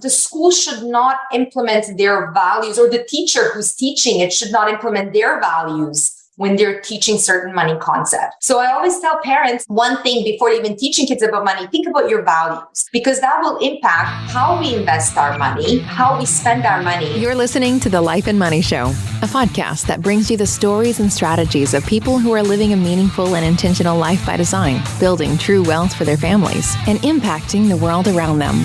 The school should not implement their values, or the teacher who's teaching it should not implement their values when they're teaching certain money concepts. So I always tell parents one thing before even teaching kids about money: think about your values, because that will impact how we invest our money, how we spend our money. You're listening to The Life and Money Show, a podcast that brings you the stories and strategies of people who are living a meaningful and intentional life by design, building true wealth for their families, and impacting the world around them.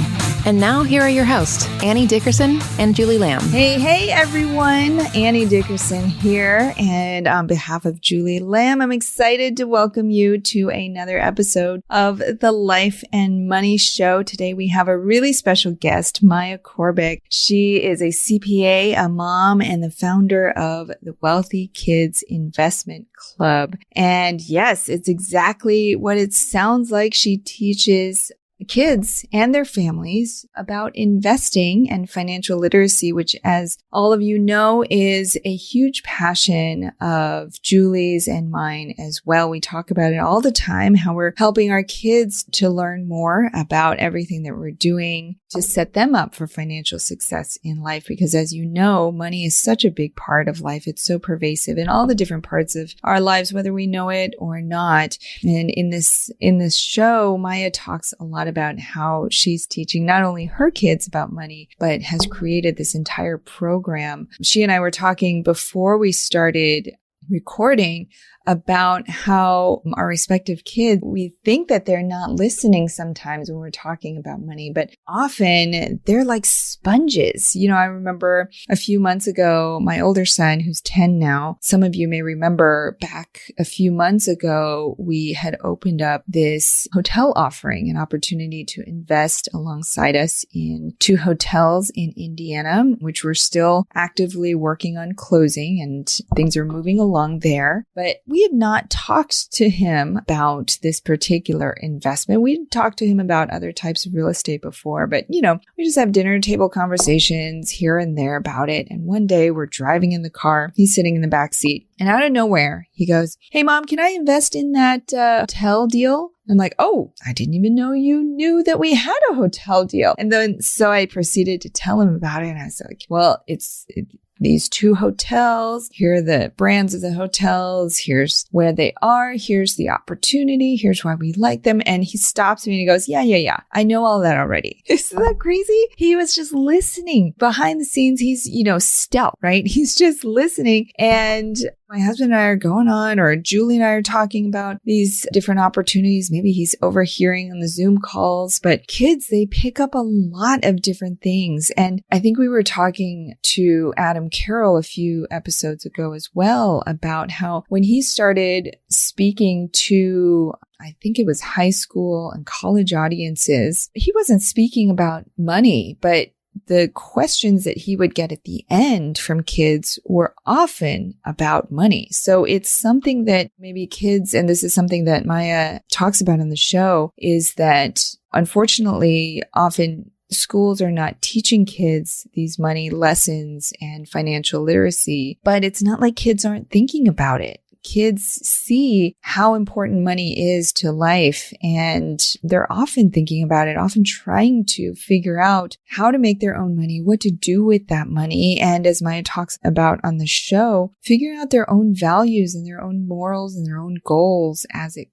And now here are your hosts, Annie Dickerson and Julie Lamb. Hey, everyone. Annie Dickerson here. And on behalf of Julie Lamb, I'm excited to welcome you to another episode of The Life and Money Show. Today, we have a really special guest, Maya Corbic. She is a CPA, a mom, and the founder of the Wealthy Kids Investment Club. And yes, it's exactly what it sounds like. She teaches kids and their families about investing and financial literacy, which, as all of you know, is a huge passion of Julie's and mine as well. We talk about it all the time, how we're helping our kids to learn more about everything that we're doing to set them up for financial success in life. Because as you know, money is such a big part of life. It's so pervasive in all the different parts of our lives, whether we know it or not. And in this show, Maya talks a lot about how she's teaching not only her kids about money, but has created this entire program. She and I were talking before we started recording about how our respective kids, we think that they're not listening sometimes when we're talking about money, but often they're like sponges. You know, I remember a few months ago, my older son, who's 10 now, some of you may remember back a few months ago, we had opened up this hotel offering, an opportunity to invest alongside us in 2 hotels in Indiana, which we're still actively working on closing, and things are moving along there. But we had not talked to him about this particular investment. We'd talked to him about other types of real estate before, but you know, we just have dinner table conversations here and there about it. And one day we're driving in the car, he's sitting in the back seat, and out of nowhere, he goes, "Hey mom, can I invest in that hotel deal?" I'm like, "Oh, I didn't even know you knew that we had a hotel deal." And then, so I proceeded to tell him about it. And I was like, "Well, these 2 hotels, here are the brands of the hotels, here's where they are, here's the opportunity, here's why we like them." And he stops me and he goes, yeah, I know all that already. Isn't that crazy? He was just listening. Behind the scenes, he's, stealth, right? He's just listening. And my husband and I are going on, or Julie and I are talking about these different opportunities. Maybe he's overhearing on the Zoom calls, but kids, they pick up a lot of different things. And I think we were talking to Adam Carroll a few episodes ago as well about how when he started speaking to, I think it was high school and college audiences, he wasn't speaking about money, but the questions that he would get at the end from kids were often about money. So it's something that maybe kids, and this is something that Maya talks about in the show, is that unfortunately often schools are not teaching kids these money lessons and financial literacy, but it's not like kids aren't thinking about it. Kids see how important money is to life, and they're often thinking about it, often trying to figure out how to make their own money, what to do with that money. And as Maya talks about on the show, figuring out their own values and their own morals and their own goals as it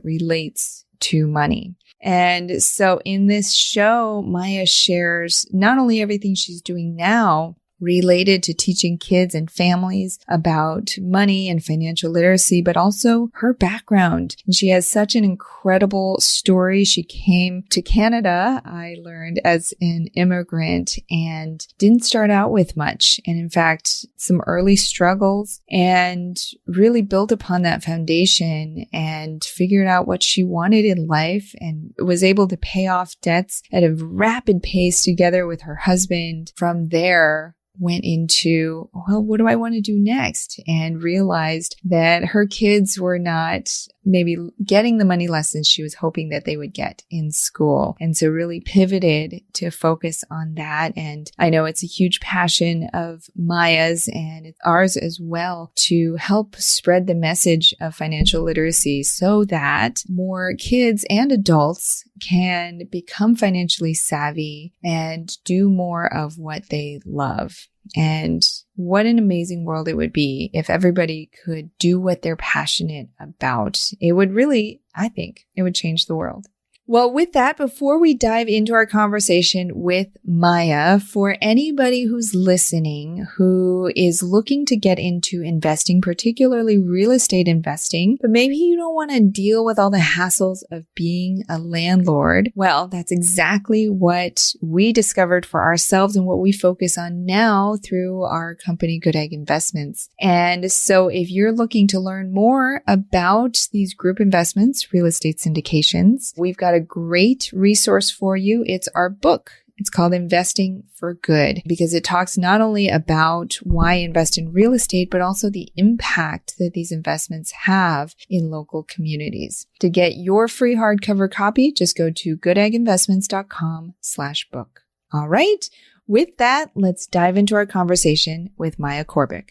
relates to money. And so in this show, Maya shares not only everything she's doing now related to teaching kids and families about money and financial literacy, but also her background. And she has such an incredible story. She came to Canada, I learned, as an immigrant and didn't start out with much. And in fact, some early struggles, and really built upon that foundation and figured out what she wanted in life, and was able to pay off debts at a rapid pace together with her husband. From there, went into, well, what do I want to do next? And realized that her kids were not maybe getting the money lessons she was hoping that they would get in school. And so really pivoted to focus on that. And I know it's a huge passion of Maya's and it's ours as well to help spread the message of financial literacy so that more kids and adults can become financially savvy and do more of what they love. And what an amazing world it would be if everybody could do what they're passionate about. It would really, I think, it would change the world. Well, with that, before we dive into our conversation with Maya, for anybody who's listening who is looking to get into investing, particularly real estate investing, but maybe you don't want to deal with all the hassles of being a landlord, well, that's exactly what we discovered for ourselves and what we focus on now through our company, Goodegg Investments. And so if you're looking to learn more about these group investments, real estate syndications, we've got a great resource for you. It's our book. It's called Investing for Good because it talks not only about why invest in real estate, but also the impact that these investments have in local communities. To get your free hardcover copy, just go to goodegginvestments.com/book. All right. With that, let's dive into our conversation with Maya Corbic.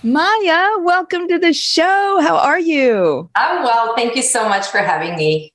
Maya, welcome to the show. How are you? I'm well. Thank you so much for having me.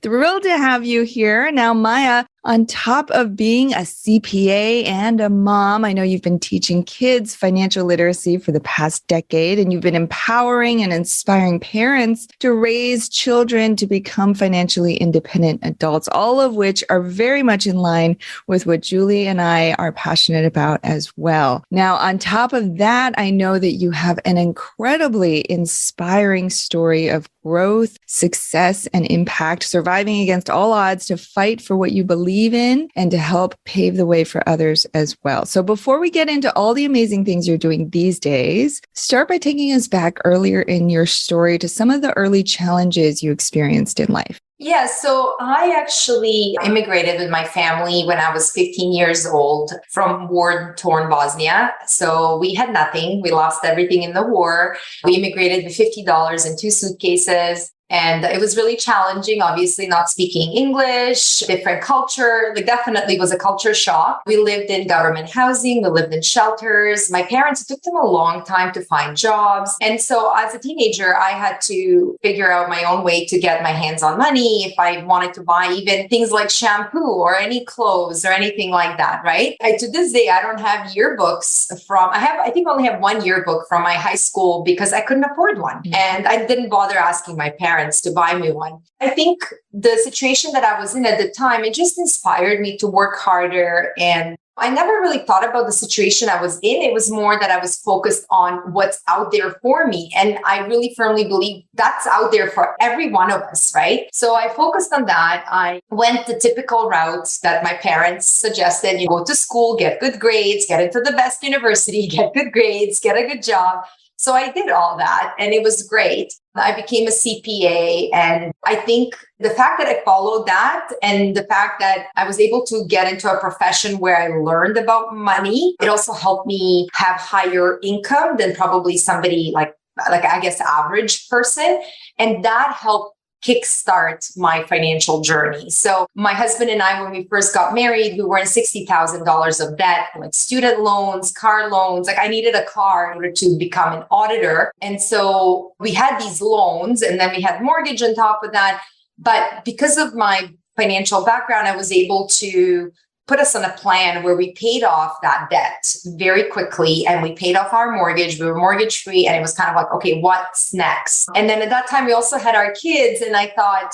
Thrilled to have you here. Now, Maya, on top of being a CPA and a mom, I know you've been teaching kids financial literacy for the past decade, and you've been empowering and inspiring parents to raise children to become financially independent adults, all of which are very much in line with what Julie and I are passionate about as well. Now, on top of that, I know that you have an incredibly inspiring story of growth, success, and impact, surviving against all odds to fight for what you believe in and to help pave the way for others as well. So before we get into all the amazing things you're doing these days, start by taking us back earlier in your story to some of the early challenges you experienced in life. Yeah, so I actually immigrated with my family when I was 15 years old from war-torn Bosnia. So we had nothing. We lost everything in the war. We immigrated with $50 and 2 suitcases. And it was really challenging, obviously not speaking English, different culture. Like definitely was a culture shock. We lived in government housing. We lived in shelters. My parents, it took them a long time to find jobs. And so as a teenager, I had to figure out my own way to get my hands on money if I wanted to buy even things like shampoo or any clothes or anything like that, right? To this day, I don't have yearbooks I think I only have one yearbook from my high school because I couldn't afford one. And I didn't bother asking my parents to buy me one. I think the situation that I was in at the time, it just inspired me to work harder. And I never really thought about the situation I was in. It was more that I was focused on what's out there for me. And I really firmly believe that's out there for every one of us, right? So I focused on that. I went the typical routes that my parents suggested. You go to school, get good grades, get into the best university, get good grades, get a good job. So I did all that and it was great. I became a CPA. And I think the fact that I followed that and the fact that I was able to get into a profession where I learned about money, it also helped me have higher income than probably somebody like I guess, average person. And that helped kickstart my financial journey. So my husband and I, when we first got married, we were in $60,000 of debt, like student loans, car loans. Like I needed a car in order to become an auditor. And so we had these loans and then we had mortgage on top of that. But because of my financial background, I was able to put us on a plan where we paid off that debt very quickly and we paid off our mortgage. We were mortgage free and it was kind of like, okay, what's next? And then at that time, we also had our kids and I thought,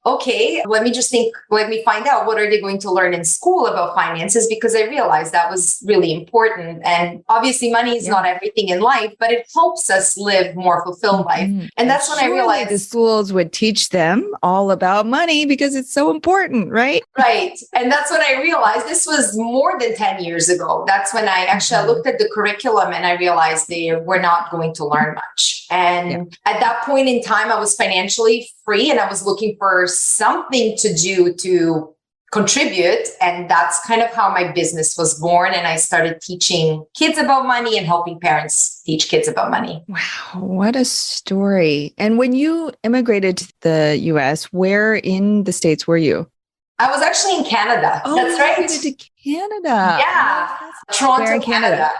okay, let me find out what are they going to learn in school about finances, because I realized that was really important. And obviously money is not everything in life, but it helps us live more fulfilled life. And that's when I realized the schools would teach them all about money because it's so important, right? Right. And that's when I realized this was more than 10 years ago. That's when I looked at the curriculum and I realized they were not going to learn much. And at that point in time, I was financially free and I was looking for something to do to contribute. And that's kind of how my business was born. And I started teaching kids about money and helping parents teach kids about money. Wow, what a story. And when you immigrated to the US, where in the States were you? I was actually in Canada. Oh, that's right. You immigrated to Canada. Yeah. Oh, Toronto, where in Canada?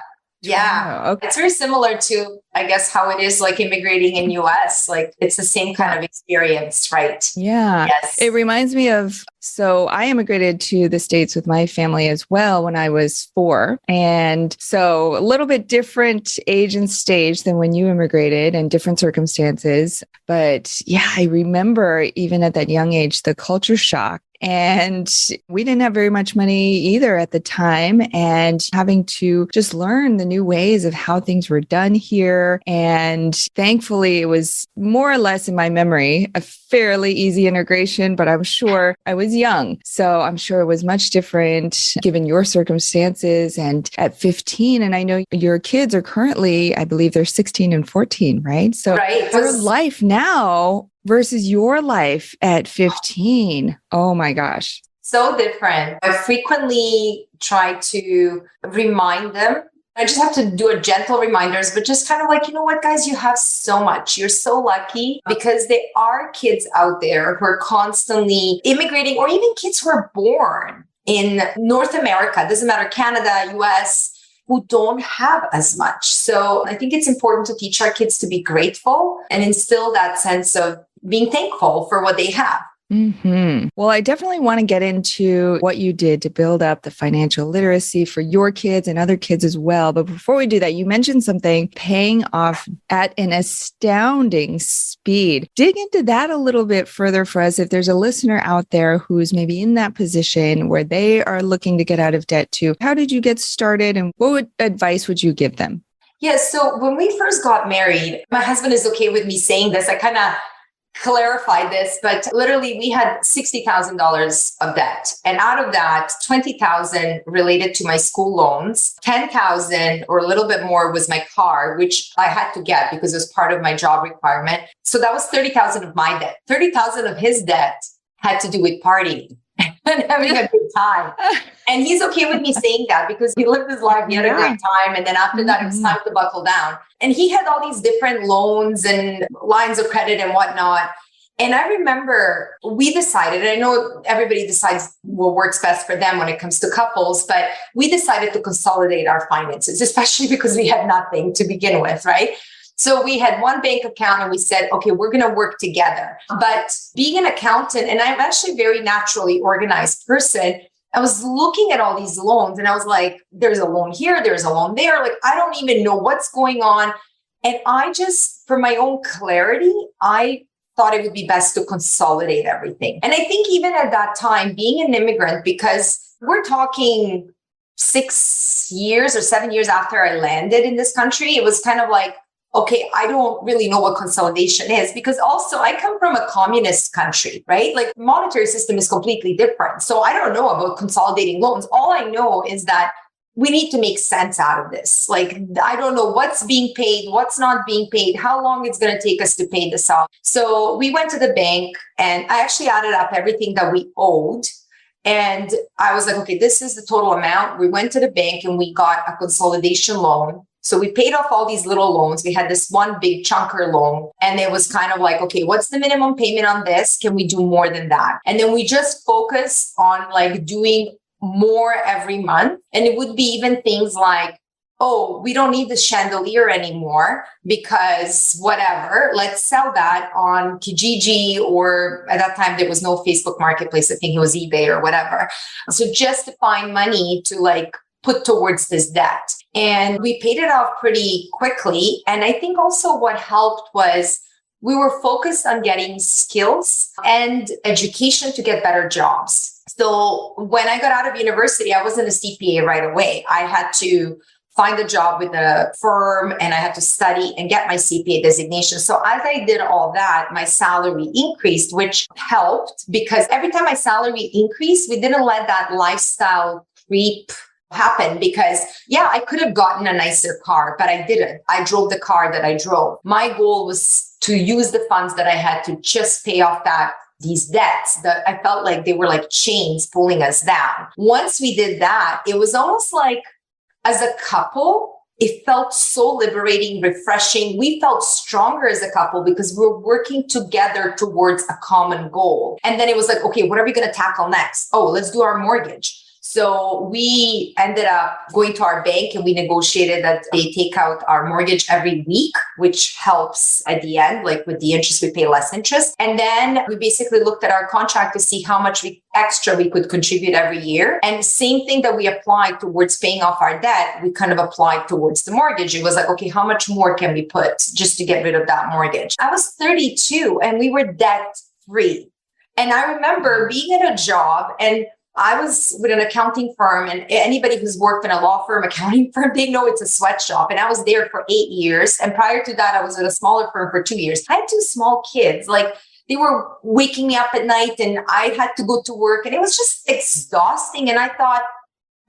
Yeah. Oh, okay. It's very similar to, I guess, how it is like immigrating in US. Like it's the same kind of experience, right? Yeah. Yes. It reminds me of, so I immigrated to the States with my family as well when I was 4. And so a little bit different age and stage than when you immigrated and different circumstances. But yeah, I remember even at that young age, the culture shock. And we didn't have very much money either at the time, and having to just learn the new ways of how things were done here. And thankfully, it was more or less in my memory, a fairly easy integration, but I'm sure I was young. So I'm sure it was much different given your circumstances. And at 15, and I know your kids are currently, I believe they're 16 and 14, right? So right. Your life now versus your life at 15. Oh my gosh. So different. I frequently try to remind them. I just have to do a gentle reminders, but just kind of like, you know what, guys, you have so much. You're so lucky because there are kids out there who are constantly immigrating, or even kids who are born in North America, doesn't matter, Canada, US, who don't have as much. So I think it's important to teach our kids to be grateful and instill that sense of being thankful for what they have. Mm-hmm. Well, I definitely want to get into what you did to build up the financial literacy for your kids and other kids as well. But before we do that, you mentioned something paying off at an astounding speed. Dig into that a little bit further for us. If there's a listener out there who's maybe in that position where they are looking to get out of debt too, how did you get started and advice would you give them? Yes. So when we first got married, my husband is okay with me saying this. I kind of clarified this, but literally we had $60,000 of debt. And out of that, 20,000 related to my school loans, 10,000 or a little bit more was my car, which I had to get because it was part of my job requirement. So that was 30,000 of my debt. 30,000 of his debt had to do with partying and having a good time. And he's okay with me saying that because he lived his life, he had a good time. And then after that, it was time to buckle down. And he had all these different loans and lines of credit and whatnot. And I remember we decided, I know everybody decides what works best for them when it comes to couples, but we decided to consolidate our finances, especially because we had nothing to begin with, right? So we had one bank account and we said, okay, we're going to work together. But being an accountant, and I'm actually a very naturally organized person, I was looking at all these loans and I was like, there's a loan here, there's a loan there. Like, I don't even know what's going on. And I just, for my own clarity, I thought it would be best to consolidate everything. And I think even at that time, being an immigrant, because we're talking 6 years or 7 years after I landed in this country, it was kind of like, okay, I don't really know what consolidation is, because also I come from a communist country, right? Like monetary system is completely different. So I don't know about consolidating loans. All I know is that we need to make sense out of this. Like, I don't know what's being paid, what's not being paid, how long it's going to take us to pay this off. So we went to the bank and I actually added up everything that we owed. And I was like, okay, this is the total amount. We went to the bank and we got a consolidation loan. So we paid off all these little loans. We had this one big chunker loan. And it was kind of like, okay, what's the minimum payment on this? Can we do more than that? And then we just focus on like doing more every month. And it would be even things like, oh, we don't need the chandelier anymore because whatever, let's sell that on Kijiji, or at that time, there was no Facebook Marketplace. I think it was eBay or whatever. So just to find money to like put towards this debt. And we paid it off pretty quickly. And I think also what helped was we were focused on getting skills and education to get better jobs. So when I got out of university, I wasn't a CPA right away. I had to find a job with a firm and I had to study and get my CPA designation. So as I did all that, my salary increased, which helped because every time my salary increased, we didn't let that lifestyle creep happen because I could have gotten a nicer car, but I didn't. I drove the car that I drove. My goal was to use the funds that I had to just pay off that these debts that I felt like they were like chains pulling us down. Once we did that, it was almost like as a couple, it felt so liberating, refreshing. We felt stronger as a couple because we were working together towards a common goal. And then it was like, okay, what are we going to tackle next? Oh, let's do our mortgage. So we ended up going to our bank and we negotiated that they take out our mortgage every week, which helps at the end, like with the interest, we pay less interest. And then we basically looked at our contract to see how much extra we could contribute every year. And the same thing that we applied towards paying off our debt, we kind of applied towards the mortgage. It was like, okay, how much more can we put just to get rid of that mortgage? I was 32 and we were debt free. And I remember being at a job and I was with an accounting firm, and anybody who's worked in a law firm, accounting firm, they know it's a sweatshop. And I was there for 8 years. And prior to that, I was at a smaller firm for 2 years. I had 2 small kids. Like they were waking me up at night and I had to go to work and it was just exhausting. And I thought,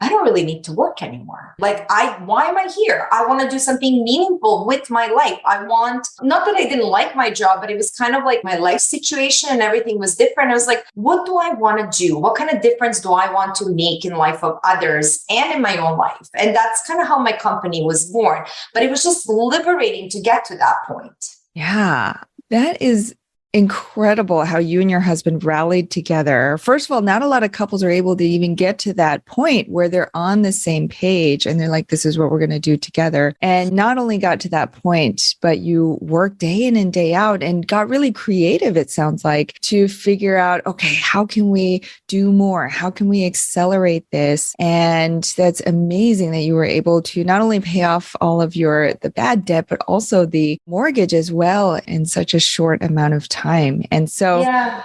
I don't really need to work anymore. Like, why am I here? I want to do something meaningful with my life. Not that I didn't like my job, but it was kind of like my life situation and everything was different. I was like, what do I want to do? What kind of difference do I want to make in life of others and in my own life? And that's kind of how my company was born. But it was just liberating to get to that point. Yeah, that is incredible how you and your husband rallied together. First of all, not a lot of couples are able to even get to that point where they're on the same page and they're like, this is what we're going to do together. And not only got to that point, but you worked day in and day out and got really creative, it sounds like, to figure out, okay, how can we do more? How can we accelerate this? And that's amazing that you were able to not only pay off all of the bad debt, but also the mortgage as well in such a short amount of time. And so, yeah,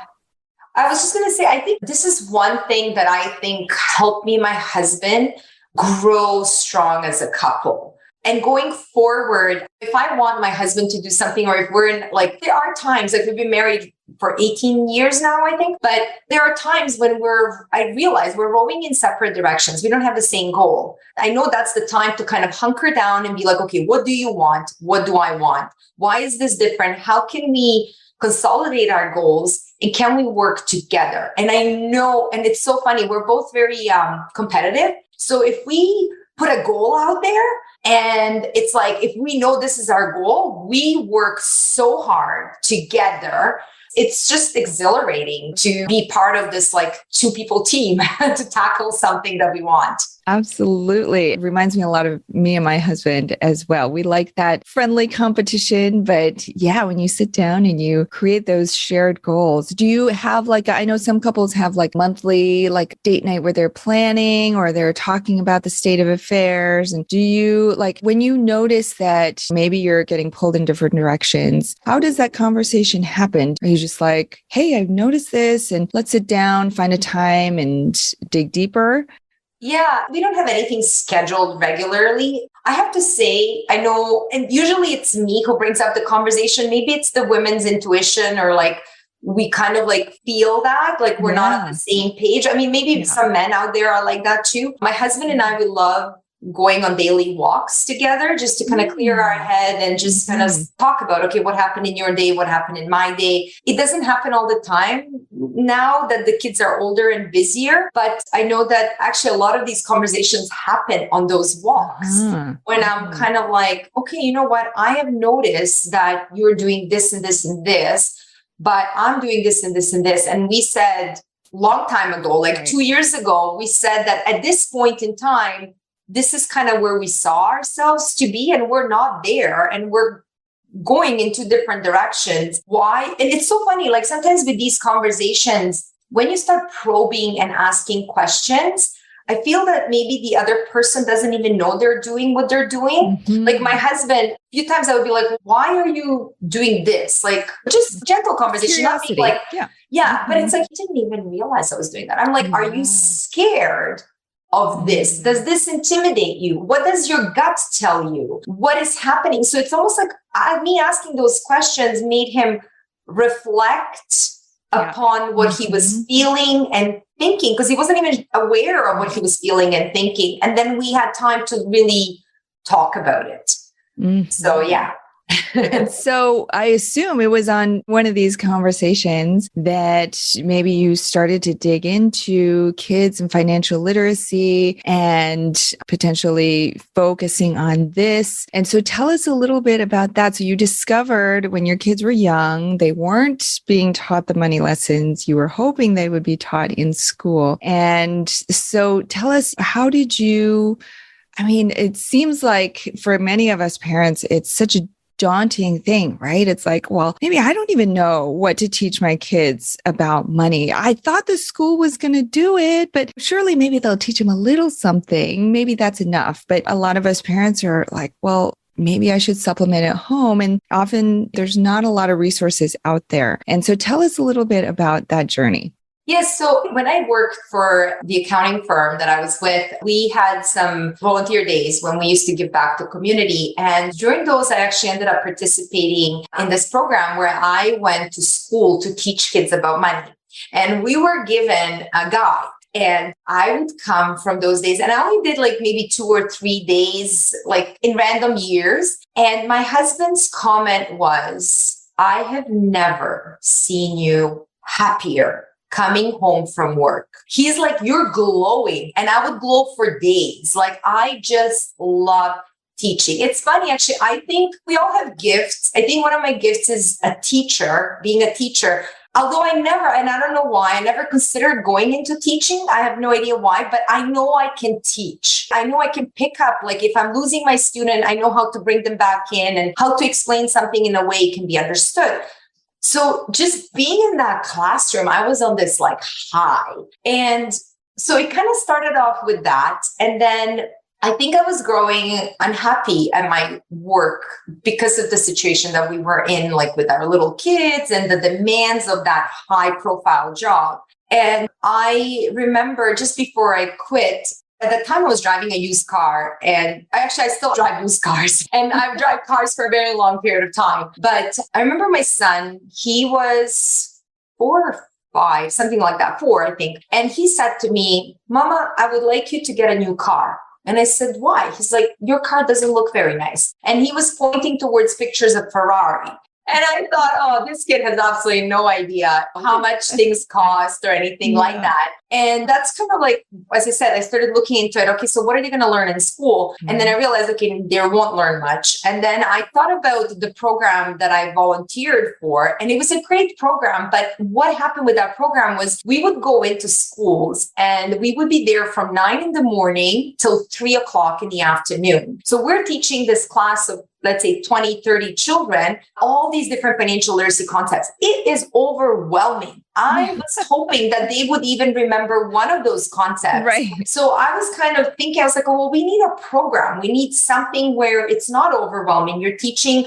I was just going to say, I think this is one thing that I think helped me and my husband grow strong as a couple. And going forward, if I want my husband to do something, or if we're in, like, there are times, like we've been married for 18 years now, I think, but there are times when I realize we're rowing in separate directions. We don't have the same goal. I know that's the time to kind of hunker down and be like, okay, what do you want? What do I want? Why is this different? How can we consolidate our goals, and can we work together? And I know, and it's so funny, we're both very competitive. So if we put a goal out there and it's like, if we know this is our goal, we work so hard together. It's just exhilarating to be part of this like 2-people team to tackle something that we want. Absolutely. It reminds me a lot of me and my husband as well. We like that friendly competition, but yeah, when you sit down and you create those shared goals, do you have I know some couples have monthly date night where they're planning or they're talking about the state of affairs. And do you when you notice that maybe you're getting pulled in different directions, how does that conversation happen? Are you just like, hey, I've noticed this and let's sit down, find a time and dig deeper? Yeah, we don't have anything scheduled regularly. I have to say, I know, and usually it's me who brings up the conversation. Maybe it's the women's intuition, or we kind of feel that we're not on the same page. I mean, maybe some men out there are like that too. My husband and I, we love going on daily walks together just to kind of clear our head and just kind of talk about, okay, what happened in your day? What happened in my day? It doesn't happen all the time now that the kids are older and busier, but I know that actually a lot of these conversations happen on those walks when I'm kind of like, okay, you know what? I have noticed that you're doing this and this and this, but I'm doing this and this and this. And we said long time ago, 2 years ago, we said that at this point in time, this is kind of where we saw ourselves to be, and we're not there, and we're going into different directions. Why? And it's so funny, sometimes with these conversations, when you start probing and asking questions, I feel that maybe the other person doesn't even know they're doing what they're doing. Like my husband, a few times I would be like, why are you doing this? Just gentle conversation. Curiosity. But it's he didn't even realize I was doing that. I'm like, are you scared of this? Does this intimidate you? What does your gut tell you? What is happening? So it's almost like me asking those questions made him reflect upon what he was feeling and thinking, because he wasn't even aware of what he was feeling and thinking. And then we had time to really talk about it. So yeah. And so I assume it was on one of these conversations that maybe you started to dig into kids and financial literacy and potentially focusing on this. And so tell us a little bit about that. So you discovered when your kids were young, they weren't being taught the money lessons you were hoping they would be taught in school. And so tell us, how did you, it seems like for many of us parents, it's such a daunting thing, right? It's like, well, maybe I don't even know what to teach my kids about money. I thought the school was going to do it, but surely maybe they'll teach them a little something. Maybe that's enough. But a lot of us parents are like, well, maybe I should supplement at home. And often there's not a lot of resources out there. And so tell us a little bit about that journey. Yes. So when I worked for the accounting firm that I was with, we had some volunteer days when we used to give back to community. And during those, I actually ended up participating in this program where I went to school to teach kids about money. And we were given a guide. And I would come from those days, and I only did like maybe 2 or 3 days, like in random years. And my husband's comment was, I have never seen you happier coming home from work. He's like, you're glowing. And I would glow for days. Like, I just love teaching. It's funny, actually. I think we all have gifts. I think one of my gifts is a teacher, being a teacher. Although I never, and I don't know why, I never considered going into teaching. I have no idea why, but I know I can teach. I know I can pick up, like if I'm losing my student, I know how to bring them back in and how to explain something in a way it can be understood. So just being in that classroom, I was on this like high. And so it kind of started off with that. And then I think I was growing unhappy at my work because of the situation that we were in, like with our little kids and the demands of that high profile job. And I remember just before I quit, at that time I was driving a used car, and I still drive used cars, and I've driven cars for a very long period of time. But I remember my son, he was 4 or 5, something like that, 4, I think. And he said to me, Mama, I would like you to get a new car. And I said, why? He's like, your car doesn't look very nice. And he was pointing towards pictures of Ferrari. And I thought, oh, this kid has absolutely no idea how much things cost or anything like that. And that's kind of like, as I said, I started looking into it. Okay, so what are they going to learn in school? And then I realized, okay, they won't learn much. And then I thought about the program that I volunteered for, and it was a great program. But what happened with that program was we would go into schools and we would be there from 9 a.m. till 3 o'clock in the afternoon. So we're teaching this class of, let's say 20, 30 children, all these different financial literacy concepts. It is overwhelming. I was hoping that they would even remember one of those concepts. Right. So I was kind of thinking, I was like, oh, well, we need a program. We need something where it's not overwhelming. You're teaching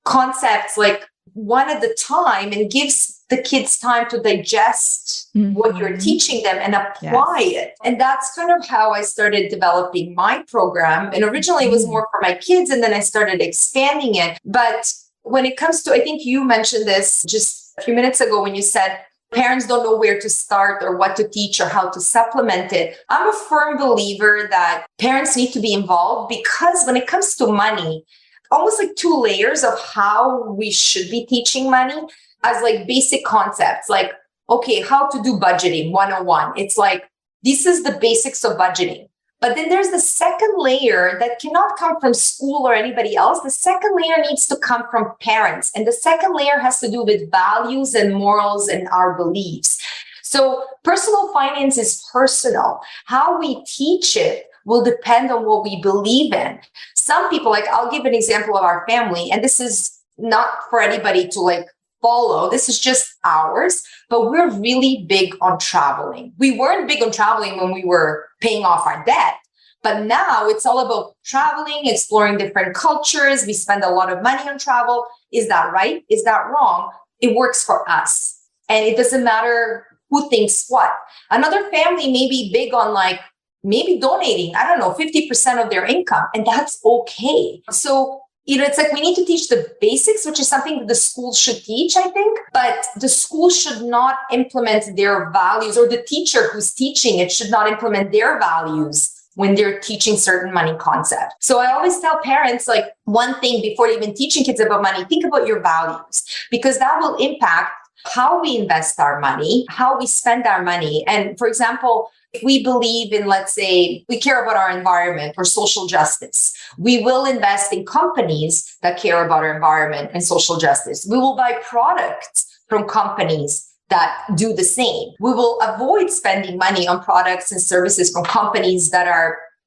concepts like one at a time and gives the kids time to digest what you're teaching them and apply it. And that's kind of how I started developing my program. And originally it was more for my kids, and then I started expanding it. But when it comes to, I think you mentioned this just a few minutes ago when you said parents don't know where to start or what to teach or how to supplement it. I'm a firm believer that parents need to be involved, because when it comes to money, almost like 2 layers of how we should be teaching money as like basic concepts, like, okay, how to do budgeting 101. It's like, this is the basics of budgeting. But then there's the second layer that cannot come from school or anybody else. The second layer needs to come from parents. And the second layer has to do with values and morals and our beliefs. So personal finance is personal. How we teach it will depend on what we believe in. Some people, like, I'll give an example of our family, and this is not for anybody to like follow. This is just ours, but we're really big on traveling. We weren't big on traveling when we were paying off our debt, but now it's all about traveling, exploring different cultures. We spend a lot of money on travel. Is that right? Is that wrong? It works for us. And it doesn't matter who thinks what. Another family may be big on like maybe donating, 50% of their income, and that's okay. So it's like we need to teach the basics, which is something that the school should teach, I think, but the school should not implement their values, or the teacher who's teaching it should not implement their values when they're teaching certain money concepts. So I always tell parents, like, one thing before even teaching kids about money, think about your values, because that will impact how we invest our money, how we spend our money. And for example, if we believe in, let's say, we care about our environment or social justice, we will invest in companies that care about our environment and social justice. We will buy products from companies that do the same. We will avoid spending money on products and services from companies that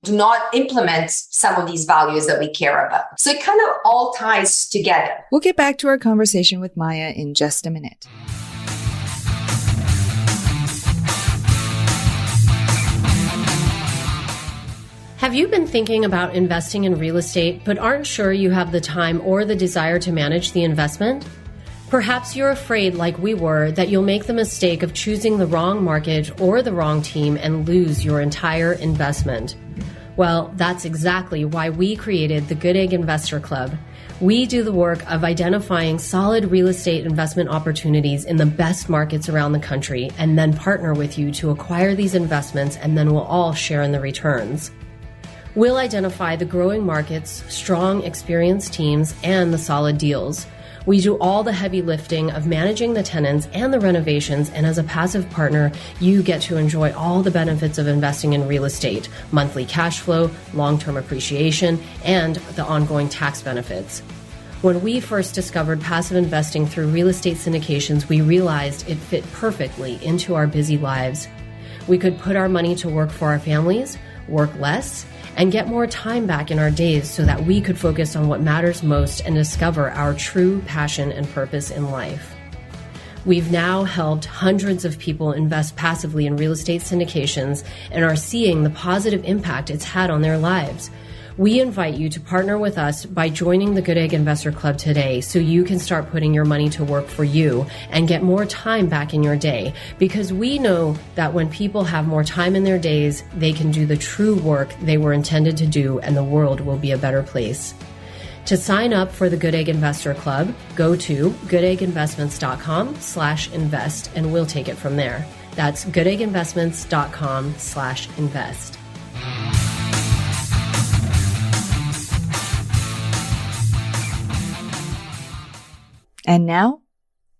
do not implement some of these values that we care about. So it kind of all ties together. We'll get back to our conversation with Maya in just a minute. Have you been thinking about investing in real estate, but aren't sure you have the time or the desire to manage the investment? Perhaps you're afraid, like we were, that you'll make the mistake of choosing the wrong mortgage or the wrong team and lose your entire investment. Well, that's exactly why we created the Goodegg Investor Club. We do the work of identifying solid real estate investment opportunities in the best markets around the country and then partner with you to acquire these investments, and then we'll all share in the returns. We'll identify the growing markets, strong, experienced teams, and the solid deals. We do all the heavy lifting of managing the tenants and the renovations, and as a passive partner, you get to enjoy all the benefits of investing in real estate: monthly cash flow, long-term appreciation, and the ongoing tax benefits. When we first discovered passive investing through real estate syndications, we realized it fit perfectly into our busy lives. We could put our money to work for our families, work less, and get more time back in our days so that we could focus on what matters most and discover our true passion and purpose in life. We've now helped hundreds of people invest passively in real estate syndications and are seeing the positive impact it's had on their lives. We invite you to partner with us by joining the Goodegg Investor Club today so you can start putting your money to work for you and get more time back in your day, because we know that when people have more time in their days, they can do the true work they were intended to do, and the world will be a better place. To sign up for the Goodegg Investor Club, go to goodegginvestments.com/invest and we'll take it from there. That's goodegginvestments.com/invest. And now,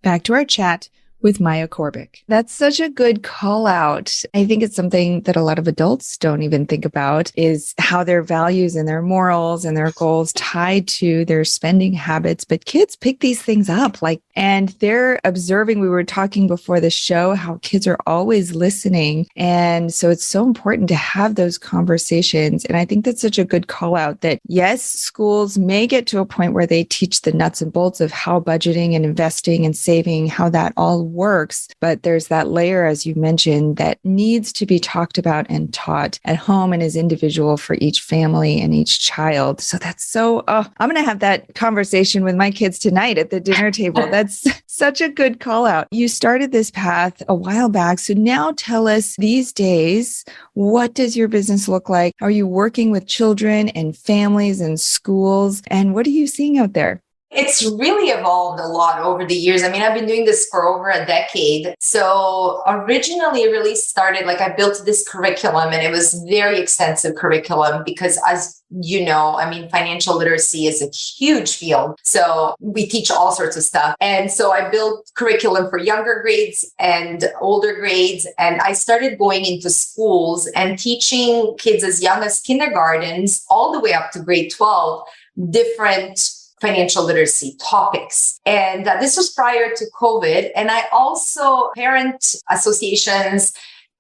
back to our chat with Maya Corbic. That's such a good call out. I think it's something that a lot of adults don't even think about, is how their values and their morals and their goals tie to their spending habits. But kids pick these things up, and they're observing. We were talking before the show how kids are always listening. And so it's so important to have those conversations. And I think that's such a good call out that, yes, schools may get to a point where they teach the nuts and bolts of how budgeting and investing and saving, how that all works. But there's that layer, as you mentioned, that needs to be talked about and taught at home and as individual for each family and each child. So that's I'm going to have that conversation with my kids tonight at the dinner table. That's such a good call out. You started this path a while back. So now tell us, these days, what does your business look like? Are you working with children and families and schools? And what are you seeing out there? It's really evolved a lot over the years. I mean, I've been doing this for over a decade. So originally it really started, I built this curriculum, and it was very extensive curriculum because, as you know, I mean, financial literacy is a huge field. So we teach all sorts of stuff. And so I built curriculum for younger grades and older grades. And I started going into schools and teaching kids as young as kindergartens all the way up to grade 12, different financial literacy topics. And this was prior to COVID. And I also, parent associations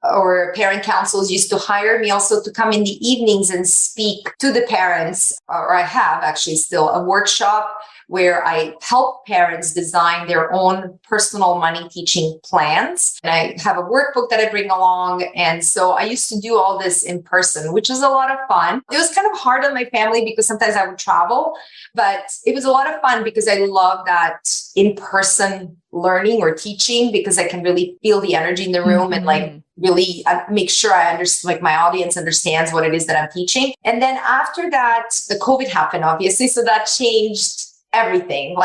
or parent councils used to hire me also to come in the evenings and speak to the parents, or I have actually still a workshop where I help parents design their own personal money teaching plans. And I have a workbook that I bring along. And so I used to do all this in person, which was a lot of fun. It was kind of hard on my family because sometimes I would travel, but it was a lot of fun because I love that in-person learning or teaching, because I can really feel the energy in the room and really make sure I understand, my audience understands what it is that I'm teaching. And then after that, the COVID happened, obviously. So that changed everything,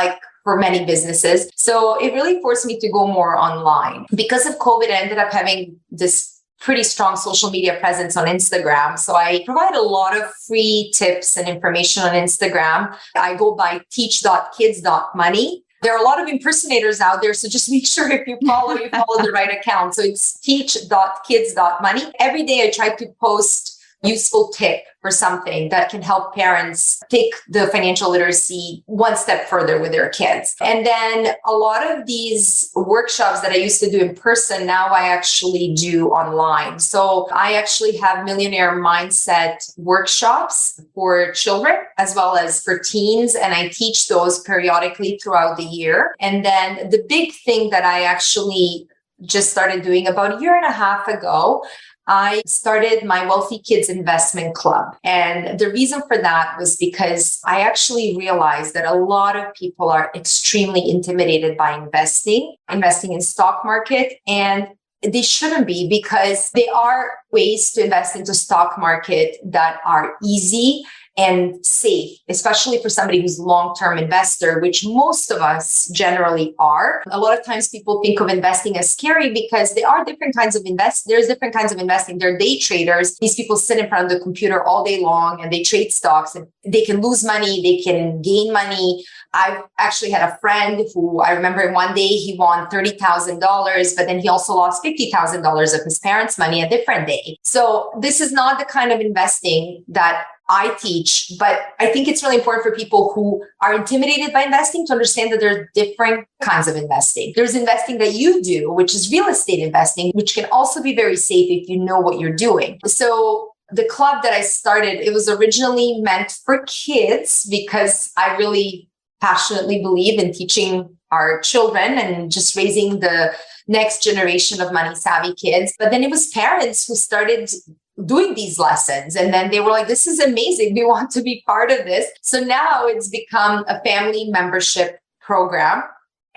for many businesses. So it really forced me to go more online. Because of COVID, I ended up having this pretty strong social media presence on Instagram. So I provide a lot of free tips and information on Instagram. I go by teach.kids.money. There are a lot of impersonators out there, so just make sure if you follow the right account. So it's teach.kids.money. Every day I try to post useful tip or something that can help parents take the financial literacy one step further with their kids. And then a lot of these workshops that I used to do in person, now I actually do online. So I actually have Millionaire Mindset workshops for children as well as for teens. And I teach those periodically throughout the year. And then the big thing that I actually just started doing about a year and a half ago, I started my Wealthy Kids Investment Club. And the reason for that was because I actually realized that a lot of people are extremely intimidated by investing in stock market. And they shouldn't be, because there are ways to invest into stock market that are easy and safe, especially for somebody who's a long-term investor, which most of us generally are. A lot of times people think of investing as scary because there are different kinds of there's different kinds of investing. There are day traders. These people sit in front of the computer all day long and they trade stocks, and they can lose money, they can gain money. I've actually had a friend who I remember one day he won $30,000, but then he also lost $50,000 of his parents' money a different day. So this is not the kind of investing that I teach, but I think it's really important for people who are intimidated by investing to understand that there are different kinds of investing. There's investing that you do, which is real estate investing, which can also be very safe if you know what you're doing. So the club that I started, it was originally meant for kids because I really passionately believe in teaching our children and just raising the next generation of money savvy kids. But then it was parents who started doing these lessons. And then they were like, this is amazing. We want to be part of this. So now it's become a family membership program.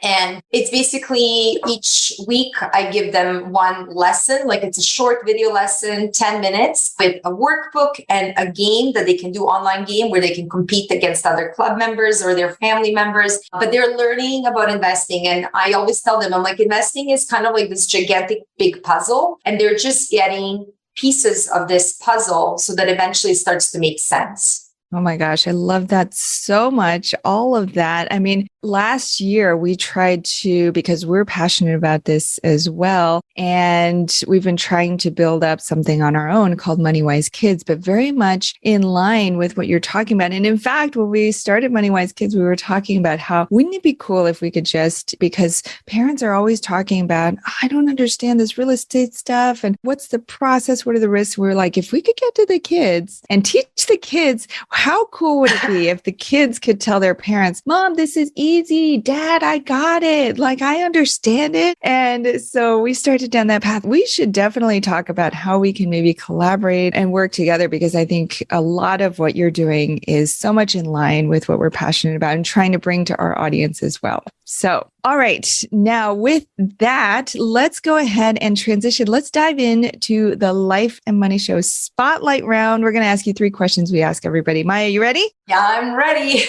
And it's basically each week I give them one lesson, like it's a short video lesson, 10 minutes with a workbook and a game that they can do, online game where they can compete against other club members or their family members, but they're learning about investing. And I always tell them, I'm like, investing is kind of like this gigantic big puzzle, and they're just getting pieces of this puzzle so that eventually it starts to make sense. Oh my gosh, I love that so much. All of that. I mean, last year we tried to, because we're passionate about this as well, and we've been trying to build up something on our own called Money Wise Kids, but very much in line with what you're talking about. And in fact, when we started Money Wise Kids, we were talking about how wouldn't it be cool if we could just, because parents are always talking about, I don't understand this real estate stuff and what's the process, what are the risks? We're like, if we could get to the kids and teach the kids, how cool would it be if the kids could tell their parents, Mom, this is easy. Dad, I got it. Like, I understand it. And so we started down that path. We should definitely talk about how we can maybe collaborate and work together, because I think a lot of what you're doing is so much in line with what we're passionate about and trying to bring to our audience as well. So, all right. Now with that, let's go ahead and transition. Let's dive into the Life and Money Show Spotlight round. We're going to ask you 3 questions we ask everybody. Maya, you ready? Yeah, I'm ready.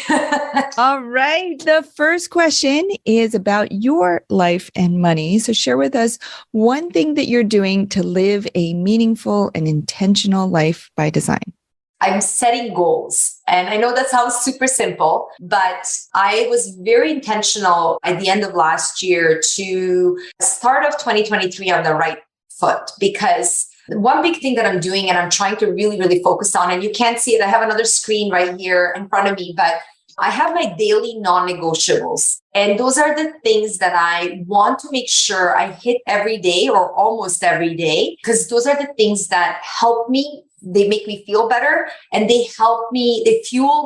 All right. The first question is about your life and money. So share with us one thing that you're doing to live a meaningful and intentional life by design. I'm setting goals. And I know that sounds super simple, but I was very intentional at the end of last year to start off 2023 on the right foot, because one big thing that I'm doing and I'm trying to really, really focus on, and you can't see it, I have another screen right here in front of me, but I have my daily non-negotiables. And those are the things that I want to make sure I hit every day or almost every day, because those are the things that help me. They make me feel better, and they fuel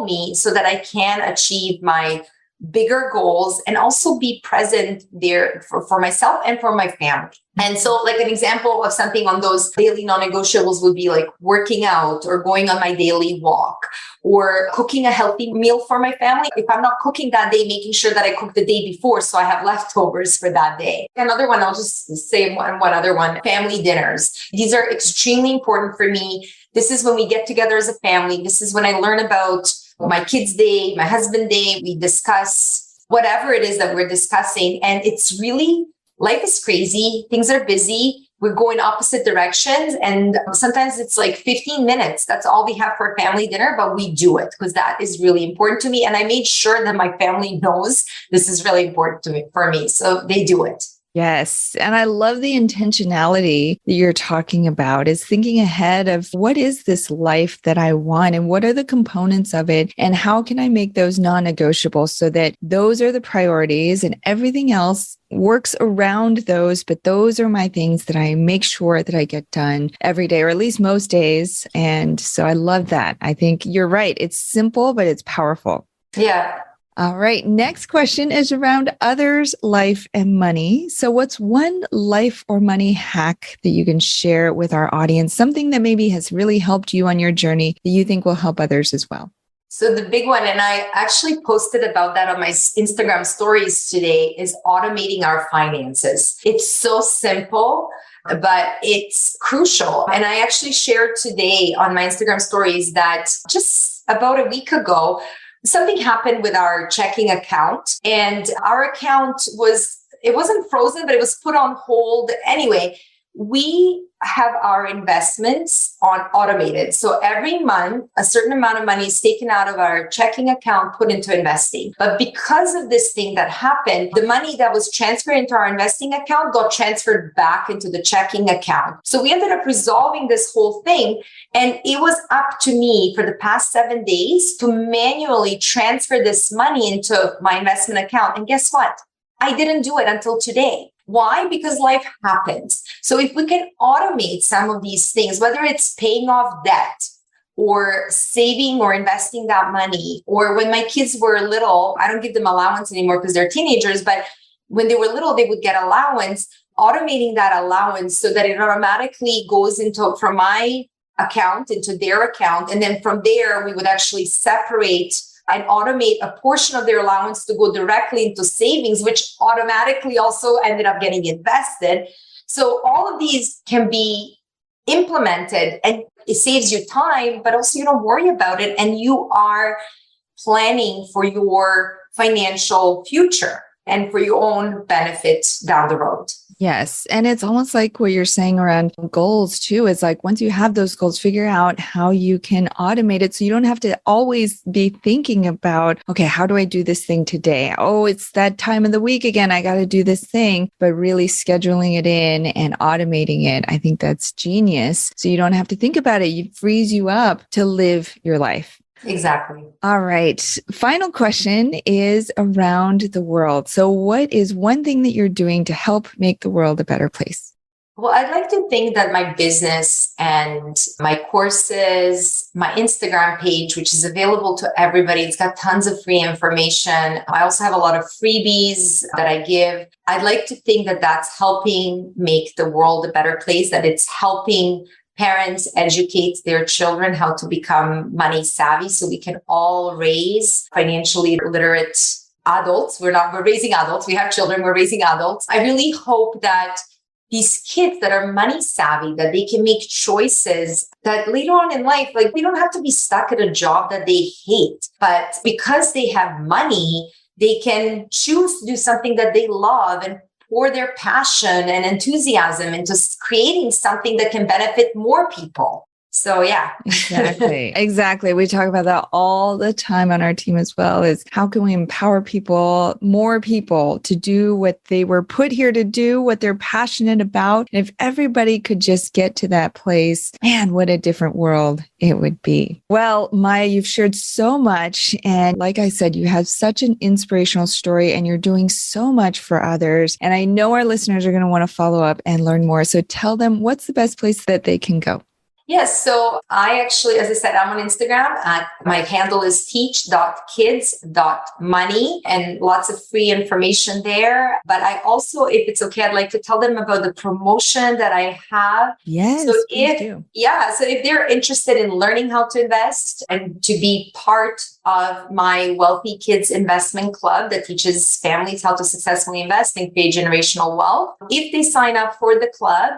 me so that I can achieve my bigger goals and also be present there for myself and for my family. And so like an example of something on those daily non-negotiables would be like working out or going on my daily walk or cooking a healthy meal for my family. If I'm not cooking that day, making sure that I cook the day before so I have leftovers for that day. Another one, I'll just say one other one, family dinners. These are extremely important for me. This is when we get together as a family. This is when I learn about my kids' day, my husband day. We discuss whatever it is that we're discussing. And it's really, life is crazy. Things are busy. we go in opposite directions. And sometimes it's like 15 minutes. That's all we have for family dinner, but we do it because that is really important to me. And I made sure that my family knows this is really important to me, for me. So they do it. Yes. And I love the intentionality that you're talking about, is thinking ahead of what is this life that I want and what are the components of it and how can I make those non-negotiables so that those are the priorities and everything else works around those. But those are my things that I make sure that I get done every day, or at least most days. And so I love that. I think you're right. It's simple, but it's powerful. Yeah. All right. Next question is around others, life, and money. So what's one life or money hack that you can share with our audience? Something that maybe has really helped you on your journey that you think will help others as well? So the big one, and I actually posted about that on my Instagram stories today, is automating our finances. It's so simple, but it's crucial. And I actually shared today on my Instagram stories that just about a week ago, something happened with our checking account, and our account it wasn't frozen, but it was put on hold. Anyway, we have our investments on automated. So every month, a certain amount of money is taken out of our checking account, put into investing. But because of this thing that happened, the money that was transferred into our investing account got transferred back into the checking account. So we ended up resolving this whole thing. And it was up to me for the past 7 days to manually transfer this money into my investment account. And guess what? I didn't do it until today. Why? Because life happens. So if we can automate some of these things, whether it's paying off debt or saving or investing that money, or when my kids were little, I don't give them allowance anymore because they're teenagers, but when they were little, they would get allowance, automating that allowance so that it automatically goes from my account into their account. And then from there, we would actually separate and automate a portion of their allowance to go directly into savings, which automatically also ended up getting invested. So all of these can be implemented and it saves you time, but also you don't worry about it and you are planning for your financial future and for your own benefit down the road. Yes. And it's almost like what you're saying around goals too. Is like, once you have those goals, figure out how you can automate it. So you don't have to always be thinking about, okay, how do I do this thing today? Oh, it's that time of the week again. I got to do this thing, but really scheduling it in and automating it. I think that's genius. So you don't have to think about it. It frees you up to live your life. Exactly. All right. Final question is around the world. So what is one thing that you're doing to help make the world a better place? Well, I'd like to think that my business and my courses, my Instagram page, which is available to everybody, it's got tons of free information. I also have a lot of freebies that I give. I'd like to think that that's helping make the world a better place, that it's helping parents educate their children how to become money savvy so we can all raise financially literate adults. We're raising adults. We have children, we're raising adults. I really hope that these kids that are money savvy, that they can make choices that later on in life, like they don't have to be stuck at a job that they hate, but because they have money, they can choose to do something that they love and pour their passion and enthusiasm into creating something that can benefit more people. So yeah. Exactly. We talk about that all the time on our team as well, is how can we empower people, more people, to do what they were put here to do, what they're passionate about. And if everybody could just get to that place, man, what a different world it would be. Well, Maya, you've shared so much. And like I said, you have such an inspirational story and you're doing so much for others. And I know our listeners are going to want to follow up and learn more. So tell them, what's the best place that they can go? Yes. So I actually, as I said, I'm on Instagram. My handle is teach.kids.money and lots of free information there. But I also, if it's okay, I'd like to tell them about the promotion that I have. Yes, so please do. Yeah. So if they're interested in learning how to invest and to be part of my Wealthy Kids Investment Club that teaches families how to successfully invest and create generational wealth, if they sign up for the club,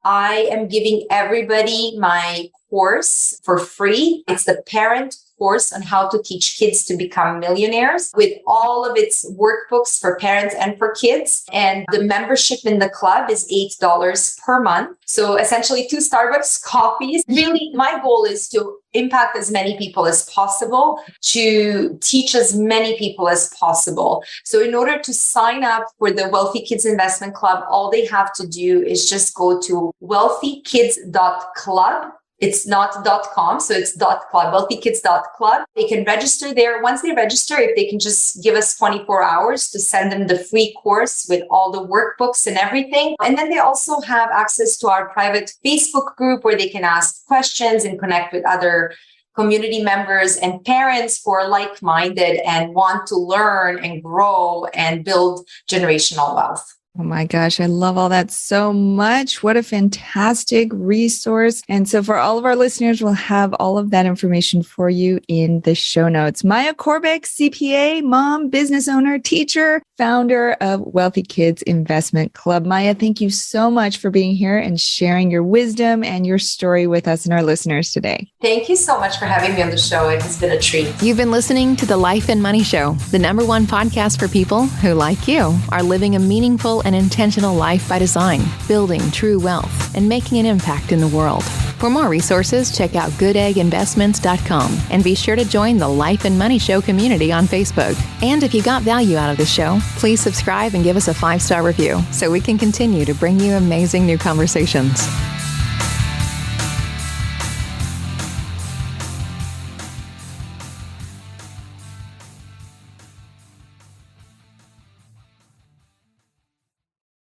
I am giving everybody my course for free. It's the Parent course on how to teach kids to become millionaires with all of its workbooks for parents and for kids. And the membership in the club is $8 per month. So essentially 2 Starbucks coffees. Really, my goal is to impact as many people as possible, to teach as many people as possible. So in order to sign up for the Wealthy Kids Investment Club, all they have to do is just go to wealthykids.club. It's not .com, so it's .club, wealthykids.club. They can register there. Once they register, if they can just give us 24 hours to send them the free course with all the workbooks and everything. And then they also have access to our private Facebook group where they can ask questions and connect with other community members and parents who are like-minded and want to learn and grow and build generational wealth. Oh my gosh, I love all that so much. What a fantastic resource. And so for all of our listeners, we'll have all of that information for you in the show notes. Maya Corbic, CPA, mom, business owner, teacher, founder of Wealthy Kids Investment Club. Maya, thank you so much for being here and sharing your wisdom and your story with us and our listeners today. Thank you so much for having me on the show. It has been a treat. You've been listening to The Life and Money Show, the #1 podcast for people who, like you, are living a meaningful and intentional life by design, building true wealth, and making an impact in the world. For more resources, check out goodegginvestments.com and be sure to join the Life and Money Show community on Facebook. And if you got value out of this show, please subscribe and give us a 5-star review so we can continue to bring you amazing new conversations.